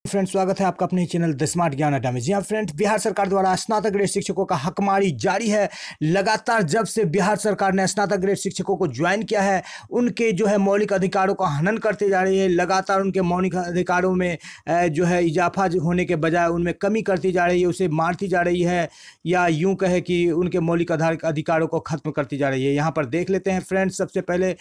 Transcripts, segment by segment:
Friends, स्वागत है आपका अपने चैनल द स्मार्ट ज्ञान अड्डा में। जी हाँ फ्रेंड्स, बिहार सरकार द्वारा स्नातक ग्रेड शिक्षकों का हकमारी जारी है। लगातार जब से बिहार सरकार ने स्नातक ग्रेड शिक्षकों को ज्वाइन किया है, उनके जो है मौलिक अधिकारों का हनन करते जा रही है। लगातार उनके मौलिक अधिकारों में जो है इजाफा होने के बजाय उनमें कमी करती जा रही है, उसे मारती जा रही है, या यूँ कहे कि उनके मौलिक अधिकारों को खत्म करती जा रही है। यहाँ पर देख लेते हैं फ्रेंड्स, सबसे पहले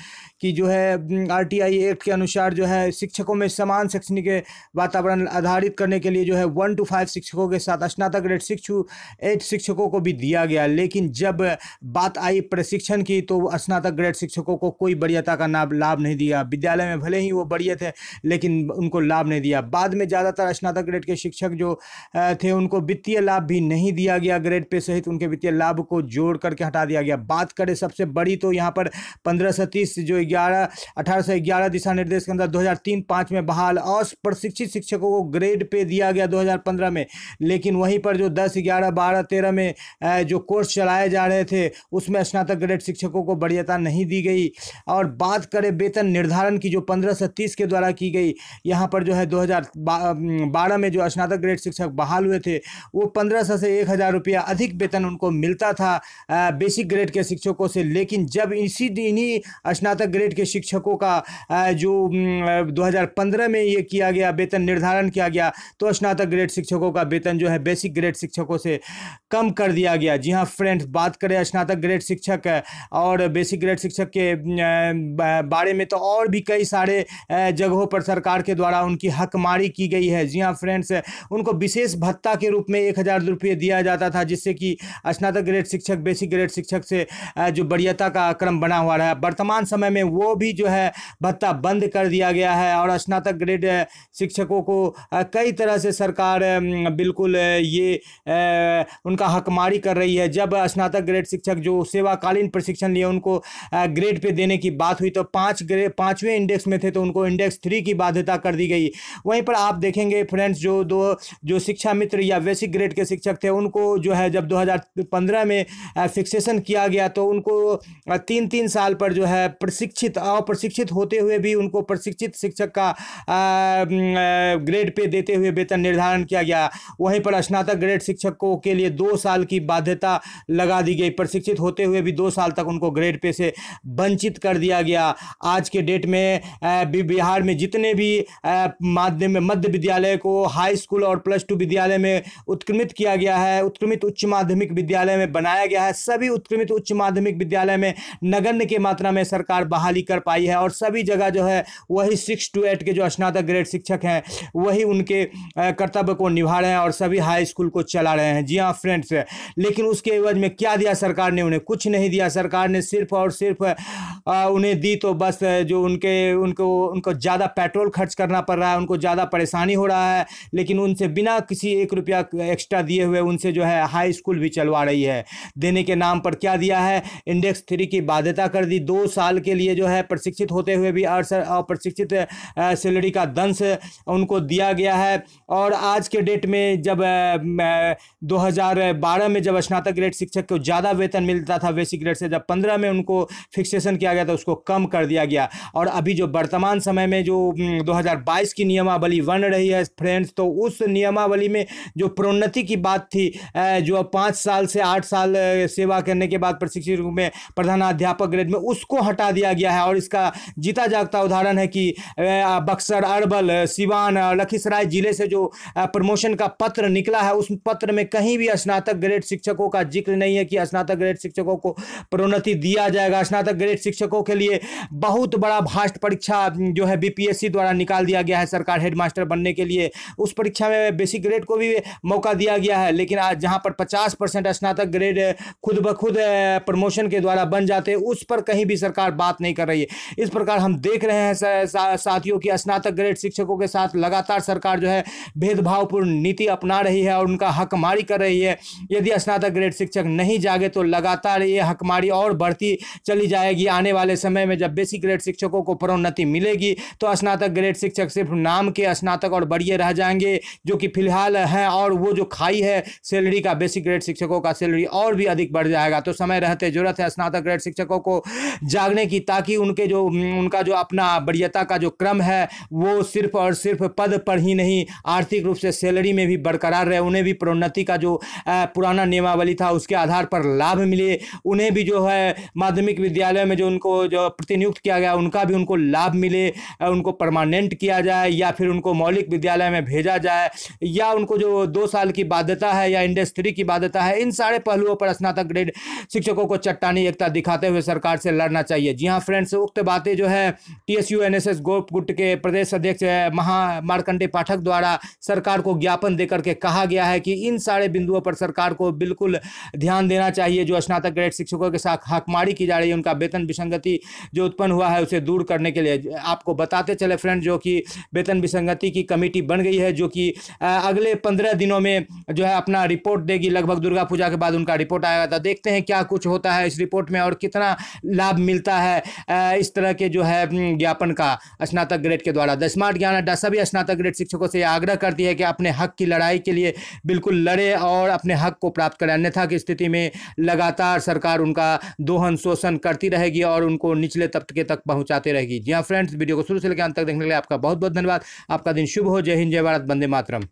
कि जो है RTI एक्ट के अनुसार जो है शिक्षकों में समान शैक्षणिक वातावरण आधारित करने के लिए जो है 1 to 5 शिक्षकों के साथ स्नातक ग्रेड 6 to 8 शिक्षकों को भी दिया गया। लेकिन जब बात आई प्रशिक्षण की तो स्नातक ग्रेड शिक्षकों को कोई वरीयता का लाभ नहीं दिया। विद्यालय में भले ही वो वरीय थे लेकिन उनको लाभ नहीं दिया। बाद में ज़्यादातर स्नातक ग्रेड के शिक्षक जो थे उनको वित्तीय लाभ भी नहीं दिया गया, ग्रेड पे सहित उनके वित्तीय लाभ को जोड़ करके हटा दिया गया। बात करें सबसे बड़ी तो यहाँ पर 1530 जो 1811 दिशा निर्देश के अंदर 2003-05 में बहाल और प्रशिक्षित शिक्षकों को ग्रेड पे दिया गया 2015 में। लेकिन वहीं पर जो 10, 11, 12, 13 में जो कोर्स चलाए जा रहे थे उसमें स्नातक ग्रेड शिक्षकों को वरीयता नहीं दी गई। और बात करें वेतन निर्धारण की जो 1530 के द्वारा की गई, यहाँ पर जो है 2012 में जो स्नातक ग्रेड शिक्षक बहाल हुए थे वो 1500 से 1000 रुपया अधिक वेतन उनको मिलता था बेसिक ग्रेड के शिक्षकों से। लेकिन जब इन्हीं स्नातक ग्रेड के शिक्षकों का जो 2015 में ये किया गया, वेतन निर्धारण किया गया, तो स्नातक ग्रेड शिक्षकों का वेतन जो है बेसिक ग्रेड शिक्षकों से कम कर दिया गया। जी हाँ फ्रेंड्स, बात करें स्नातक ग्रेड शिक्षक और बेसिक ग्रेड शिक्षक के बारे में तो और भी कई सारे जगहों पर सरकार के द्वारा उनकी हकमारी की गई है। जी हाँ फ्रेंड्स, उनको विशेष भत्ता के रूप में 1000 रुपये दिया जाता था, जिससे कि स्नातक ग्रेड शिक्षक बेसिक ग्रेड शिक्षक से जो वरीयता का क्रम बना हुआ रहा। वर्तमान समय में वो भी जो है भत्ता बंद कर दिया गया है और स्नातक ग्रेड शिक्षकों को कई तरह से सरकार बिल्कुल ये उनका हकमारी कर रही है। जब स्नातक ग्रेड शिक्षक जो सेवाकालीन प्रशिक्षण लिए उनको ग्रेड पे देने की बात हुई तो 5वें इंडेक्स में थे तो उनको इंडेक्स 3 की बाध्यता कर दी गई। वहीं पर आप देखेंगे फ्रेंड्स, जो शिक्षा मित्र या बेसिक ग्रेड के शिक्षक थे उनको जो है जब 2015 में फिक्सेशन किया गया तो उनको 3 साल पर जो है अप्रशिक्षित होते हुए भी उनको प्रशिक्षित शिक्षक का ग्रेड पे देते हुए वेतन निर्धारण किया गया। वहीं पर स्नातक ग्रेड शिक्षकों के लिए 2 साल की बाध्यता लगा दी गई, प्रशिक्षित होते हुए भी 2 साल तक उनको ग्रेड पे से वंचित कर दिया गया। आज के डेट में बिहार में जितने भी मध्य विद्यालय को हाई स्कूल और +2 विद्यालय में उत्क्रमित किया गया है, उत्क्रमित उच्च माध्यमिक विद्यालय में बनाया गया है, सभी उत्क्रमित उच्च माध्यमिक विद्यालय में नगण्य की मात्रा में सरकार बहाली कर पाई है और सभी जगह जो है वही 6 to 8 के जो स्नातक ग्रेड शिक्षक हैं वही उनके कर्तव्य को निभा रहे हैं और सभी हाई स्कूल को चला रहे हैं। जी हाँ फ्रेंड्स, लेकिन उसके एवज में क्या दिया सरकार ने? उन्हें कुछ नहीं दिया। सरकार ने सिर्फ और सिर्फ उन्हें दी तो बस जो उनको ज़्यादा पेट्रोल खर्च करना पड़ रहा है, उनको ज़्यादा परेशानी हो रहा है, लेकिन उनसे बिना किसी 1 रुपया एक्स्ट्रा दिए हुए उनसे जो है हाई स्कूल भी चलवा रही है। देने के नाम पर क्या दिया है? इंडेक्स 3 की बाध्यता कर दी। 2 साल के लिए जो है प्रशिक्षित होते हुए भी अप्रशिक्षित सैलरी का दंश उनको दिया गया है। और आज के डेट में जब 2012 में जब स्नातक ग्रेड शिक्षक को ज़्यादा वेतन मिलता था बेसिक ग्रेड से, जब 15 में उनको फिक्सेशन किया गया तो उसको कम कर दिया गया। और अभी जो वर्तमान समय में जो 2022 की नियमावली बन रही है फ्रेंड्स, तो उस नियमावली में जो प्रोन्नति की बात थी, जो 5 साल से 8 साल सेवा करने के बाद प्रशिक्षित रूप में प्रधानाध्यापक ग्रेड में, उसको हटा दिया गया है। और इसका जीता जागता उदाहरण है कि बक्सर, अरवल, सिवान, लखीसराय जिले से जो प्रमोशन का पत्र निकला है उस पत्र में कहीं भी स्नातक ग्रेड शिक्षकों का जिक्र नहीं है कि स्नातक ग्रेड शिक्षकों को प्रोन्नति दिया जाएगा। स्नातक ग्रेड शिक्षकों के लिए बहुत बड़ा भास्ट परीक्षा जो है BPSC द्वारा निकाल दिया गया है सरकार हेडमास्टर बनने के लिए। उस परीक्षा में बेसिक ग्रेड को भी मौका दिया गया है, लेकिन आज जहां पर 50% स्नातक ग्रेड खुद ब खुद प्रमोशन के द्वारा बन जाते हैं, उस पर कहीं भी सरकार बात नहीं कर रही है। इस प्रकार हम देख रहे हैं साथियों की स्नातक ग्रेड शिक्षकों के साथ लगातार सरकार जो है भेदभावपूर्ण नीति अपना रही है और उनका हकमारी कर रही है। यदि स्नातक ग्रेड शिक्षक नहीं जागे तो लगातार ये हकमारी और बढ़ती चली जाएगी। आने वाले समय में जब बेसिक ग्रेड शिक्षकों को प्रोन्नति मिलेगी तो स्नातक ग्रेड शिक्षक सिर्फ नाम के स्नातक और वरीय रह जाएंगे, जो कि फिलहाल हैं, और वो जो खाई है सैलरी का बेसिक ग्रेड शिक्षकों का सैलरी और भी अधिक बढ़ जाएगा। तो समय रहते जरूरत है स्नातक ग्रेड शिक्षकों को जागने की, ताकि उनका जो अपना वरीयता का जो क्रम है वो सिर्फ और सिर्फ पद पर पर ही नहीं आर्थिक रूप से सैलरी में भी बरकरार रहे, उन्हें भी प्रोन्नति का जो पुराना नियमावली था उसके आधार पर लाभ मिले, उन्हें भी जो है माध्यमिक विद्यालय में जो उनको जो प्रतिनियुक्त किया गया उनका भी उनको लाभ मिले, उनको परमानेंट किया जाए या फिर उनको मौलिक विद्यालय में भेजा जाए, या उनको जो 2 साल की बाध्यता है या इंडस्ट्री की बाध्यता है, इन सारे पहलुओं पर स्नातक ग्रेड शिक्षकों को चट्टानी एकता दिखाते हुए सरकार से लड़ना चाहिए। जी हाँ फ्रेंड्स, उक्त बातें जो है TSU NSS गोप गुट के प्रदेश अध्यक्ष महा मार्कंडेय पाठक द्वारा सरकार को ज्ञापन देकर के कहा गया है कि इन सारे बिंदुओं पर सरकार को बिल्कुल ध्यान देना चाहिए। जो स्नातक ग्रेड शिक्षकों के साथ हकमारी की जा रही है, उनका वेतन विसंगति जो उत्पन्न हुआ है उसे दूर करने के लिए आपको बताते चले फ्रेंड, जो कि वेतन विसंगति की कमेटी बन गई है, जो कि अगले 15 दिनों में जो है अपना रिपोर्ट देगी। लगभग दुर्गा पूजा के बाद उनका रिपोर्ट आएगा, तो देखते हैं क्या कुछ होता है इस रिपोर्ट में और कितना लाभ मिलता है इस तरह के जो है ज्ञापन का स्नातक ग्रेड के द्वारा। द स्मार्ट ज्ञान अड्डा सभी स्नातक ग्रेड शिक्षकों से आग्रह करती है कि अपने हक की लड़ाई के लिए बिल्कुल लड़े और अपने हक को प्राप्त करें, अन्यथा की स्थिति में लगातार सरकार उनका दोहन शोषण करती रहेगी और उनको निचले तबके तक पहुंचाती रहेगी। जी हाँ फ्रेंड्स, वीडियो को शुरू से लेकर अंत तक देखने के लिए आपका बहुत बहुत धन्यवाद। आपका दिन शुभ हो। जय हिंद, जय भारत, वंदे मातरम।